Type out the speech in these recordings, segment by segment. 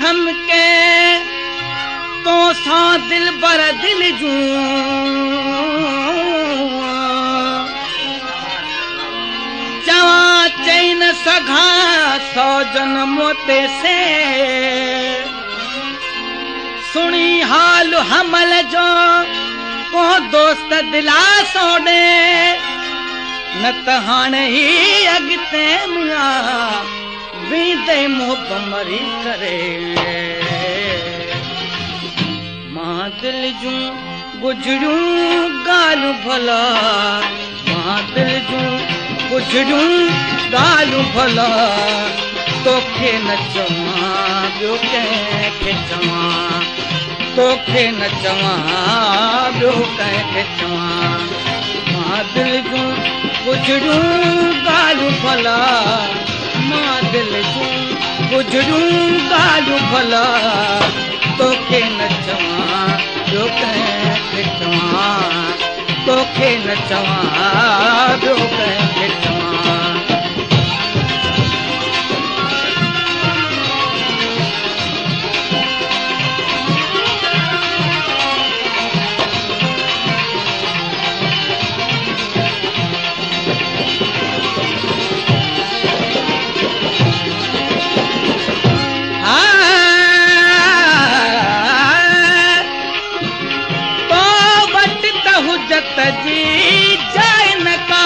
थम के तो सा दिल बर दिल जूं चवा चैन सघा सौ जन्मों ते से सुनी हाल हमल जो को दोस्त दिलासो दे न त हाणे ही अॻिते मियां बीते मुंह मरी करे मां दिल जूं गुजरियूं ॻाल्हियूं भला मां दिल जूं गुजरियूं ॻाल्हियूं भला तोखे न चवां ॿियो कंहिंखे चवां तोखे न चवां ॿियो कंहिंखे चवां मां दिल जूं गुजरियूं ॻाल्हियूं भला मां दिल जूं गुजरियूं ॻाल्हियूं भला तोखे न चवां ॿियो कंहिंखे चवां तोखे न चवां ॿियो कंहिंखे चवां जी जाए न का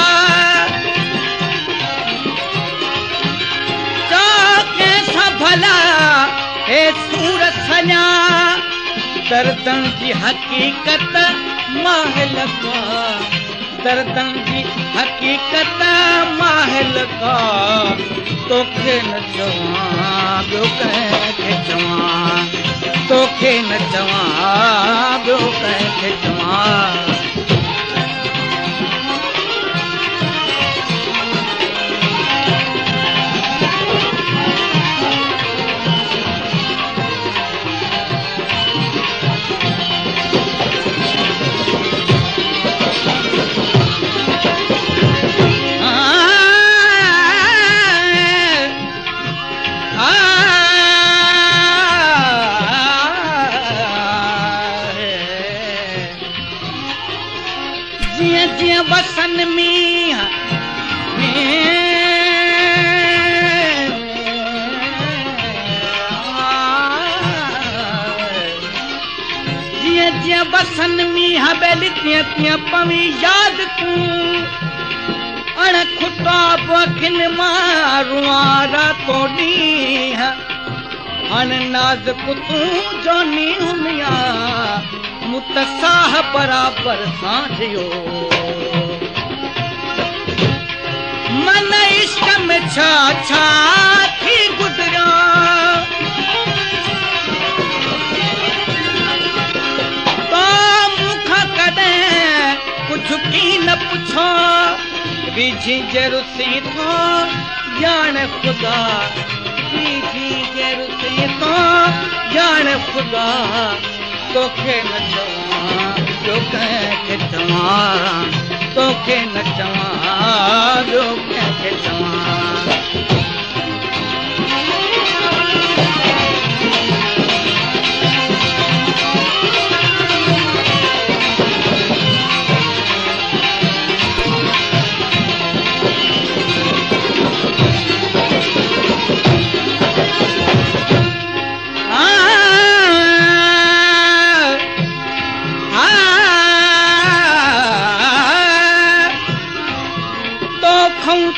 चौके सा भला हे सूरत सञा दर्दन जी हकीकत माहिल का दर्दन जी हकीकत माहिल का तोखे न चवां ॿियो कंहिंखे चवां तोखे न चवां ॿियो कंहिंखे चवां बसन मींह जिया जिया बसन मींह बेली तिया तिया पवी याद तूं अण खुटा बखिन मारुआरा तोड़ी अण नाज़ तूं जोनी हुमिया मुतसाह बराबर सांझियो मन इश्क में छा छा थी गुजरिया तो मुख कॾहिं कुझु की न पुछो विझी जे रुसी थो ॼाण ख़ुदा विझी जे रुसी थो ॼाण ख़ुदा तोखे न चवां ॿियो कंहिंखे चवां तोखे न चवां ॿियो कंहिंखे चवां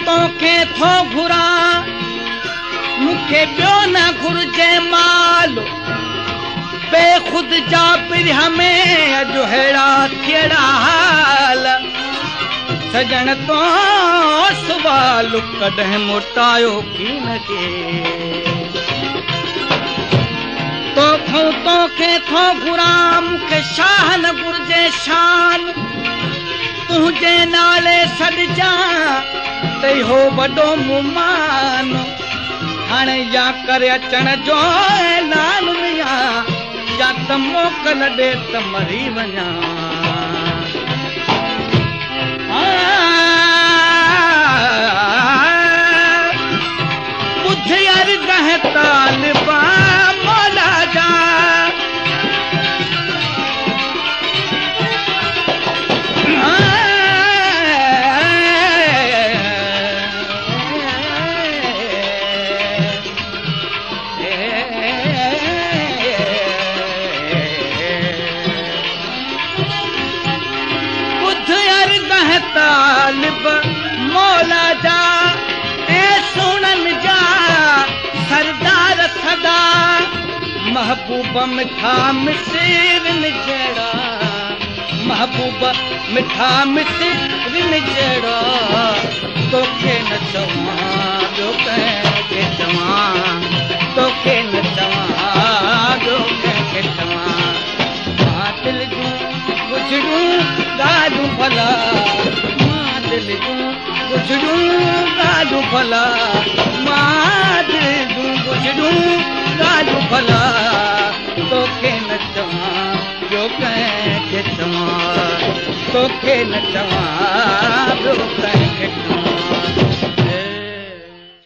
तोखे थो घुरां मूंखे ॿियो न घुर्जे माल बेख़ुद जा पिरह में अॼु अहिड़ा कहिड़ा हाल सजण तो सुवाल कॾहिं मोटायो कीन के तोखो पुछे थो गुराम के शाह न गुरजे शान तुझे नाले सॾजा तई हो वॾो मुमान हाणे या करे अचण जो ऐलान मिया या त मोकल ॾे त मरी वञा ॿुध यार गह तालिबा मौला जा तालिब मौला जा ऐं सुणन जा सरदार सदा महबूब मिठा मिसिरिन जहिड़ा महबूब मिठा मिसिरिन जहिड़ा तोखे न चवां ॿियो कंहिंखे चवां तोखे न चवां ॿियो कंहिंखे चवां मां दिलि जूं गुज़रूं ॻाल्हियूं भला मां दिलि जूं गुज़रूं ॻाल्हियूं भला मां दिलि जूं गुज़रूं ॻाल्हियूं भला तोखे न चवां ॿियो कंहिंखे चवां तोखे न चवां ॿियो